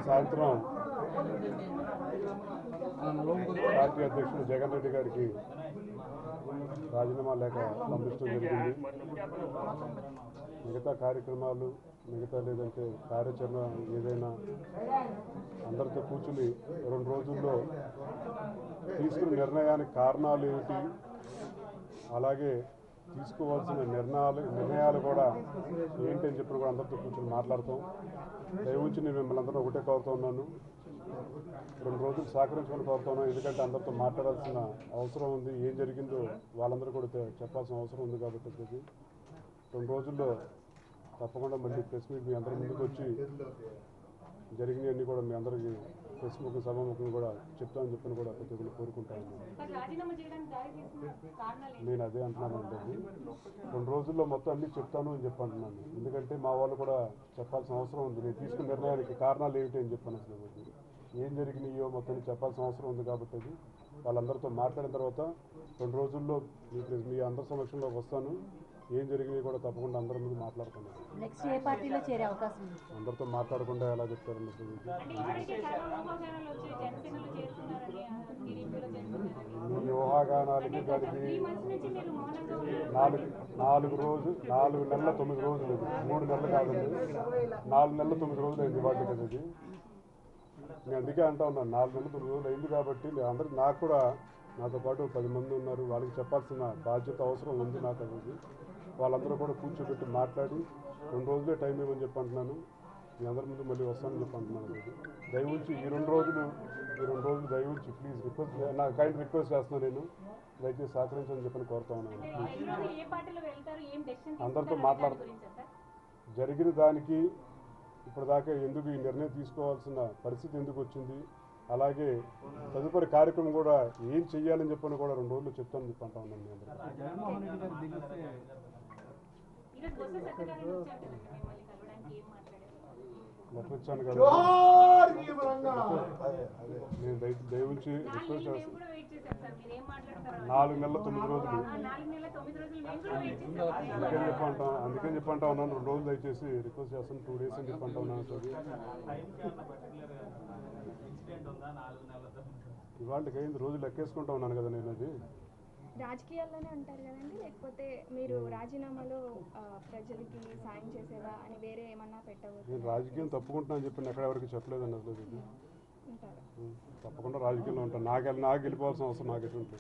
సాయంత్రం పార్టీ అధ్యక్షుడు జగన్ రెడ్డి గారికి రాజీనామా లేఖ పంపించడం జరిగింది. మిగతా కార్యక్రమాలు లేదంటే కార్యాచరణ ఏదైనా అందరితో కూర్చుని 2 రోజుల్లో తీసుకున్న నిర్ణయానికి కారణాలు ఏమిటి, అలాగే తీసుకోవాల్సిన నిర్ణయాలు కూడా ఏంటని చెప్పి కూడా అందరితో కూర్చొని మాట్లాడతాం. దయవుంచి నేను మిమ్మల్ని అందరూ ఒకటే కోరుతూ ఉన్నాను, 2 రోజులు సహకరించుకొని కోరుతున్నాను. ఎందుకంటే అందరితో మాట్లాడాల్సిన అవసరం ఉంది. ఏం జరిగిందో వాళ్ళందరూ కూడా చెప్పాల్సిన అవసరం ఉంది. కాబట్టి 2 రోజుల్లో తప్పకుండా మళ్ళీ ప్రెస్ మీట్ మీ అందరి ముందుకు వచ్చి జరిగినవన్నీ కూడా మీ అందరికీ ప్రెస్ ముఖం సభాముఖం కూడా చెప్తామని చెప్పని కూడా ప్రతి ఒక్కరు కోరుకుంటాను. నేను అదే అంటున్నాను అంటే 2 రోజుల్లో మొత్తం అన్నీ చెప్తాను అని చెప్పి అంటున్నాను. ఎందుకంటే మా వాళ్ళు కూడా చెప్పాల్సిన అవసరం ఉంది. నేను తీసుకున్న నిర్ణయానికి కారణాలు ఏమిటి అని చెప్పాను. అసలు ఏం జరిగినాయో మొత్తం చెప్పాల్సిన అవసరం ఉంది. కాబట్టి వాళ్ళందరితో మాట్లాడిన తర్వాత 2 రోజుల్లో మీ అందరి సమక్షంలోకి వస్తాను. ఏం జరిగినాయి కూడా తప్పకుండా అందరి ముందు మాట్లాడుతున్నాను. నెక్స్ట్ ఏ పార్టీలో చేరే అవకాశం ఉంది? అందరితో మాట్లాడకుండా ఎలా చెప్తారండి? మీ ఊహాగానాలకి దానికి 4 నెలల 9 రోజులు, 3 నెలలు కాదండి, 4 నెలల 9 రోజులు అయింది వాటి కదా. ఇది నేను అందుకే అంటా ఉన్నాను, 4 నెలల 9 రోజులు అయింది. కాబట్టి అందరికి నాకు కూడా నాతో పాటు 10 మంది ఉన్నారు, వాళ్ళకి చెప్పాల్సిన బాధ్యత అవసరం ఉంది నాకు. అనేది వాళ్ళందరూ కూడా కూర్చోబెట్టి మాట్లాడి 2 రోజులే టైం ఇవ్వమని చెప్పి అంటున్నాను. మీ అందరి ముందు మళ్ళీ వస్తానని చెప్పి అంటున్నాను. దయవుంచి ఈ 2 రోజులు దయవుంచి ప్లీజ్ రిక్వెస్ట్, నా కైండ్ రిక్వెస్ట్ చేస్తున్నాను. నేను దయచేసి సహకరించని చెప్పని కోరుతా ఉన్నాను. అందరితో జరిగిన దానికి ఇప్పటిదాకా ఎందుకు ఈ నిర్ణయం తీసుకోవాల్సిన పరిస్థితి ఎందుకు వచ్చింది, అలాగే తదుపరి కార్యక్రమం కూడా ఏం చెయ్యాలని చెప్పని కూడా 2 రోజులు చెప్తానని చెప్పి అంటా ఉన్నాను. మీ అందరూ లెటర్ ఇచ్చాను కదా, నేను దయవుంచి రిక్వెస్ట్ చేస్తాను. 4 నెలల 9 రోజులు అందుకని చెప్పంటా ఉన్నాను. 2 రోజులు దయచేసి రిక్వెస్ట్ చేస్తాను. 2 డేస్ అని చెప్పంటా ఉన్నాను. ఇవాళకి 5 రోజులు లెక్కేసుకుంటా ఉన్నాను కదా నేను. అది రాజకీయాల్లోనే ఉంటారు కదండి, లేకపోతే మీరు రాజీనామాలో ప్రజలకి సాయం చేసేదా అని వేరే ఏమన్నా పెట్టవచ్చు? నేను రాజకీయం తప్పుకుంటున్నా అని చెప్పి ఎక్కడ ఎవరికి చెప్పలేదండి. అసలు ఇది తప్పకుండా రాజకీయంలో ఉంటాను. నాకు వెళ్ళిపోవాల్సిన అవసరం నాకు ఎటువంటి.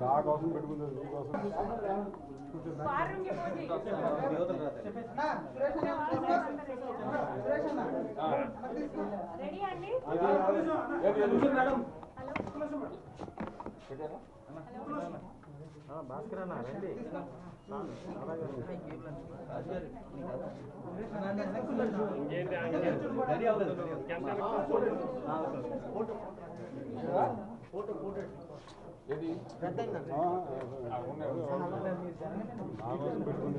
నా కోసం పెట్టుకుంటుంది, మీకోసం. భాస్కర్ అన్న రండి. నా కోసం పెట్టుకుంది.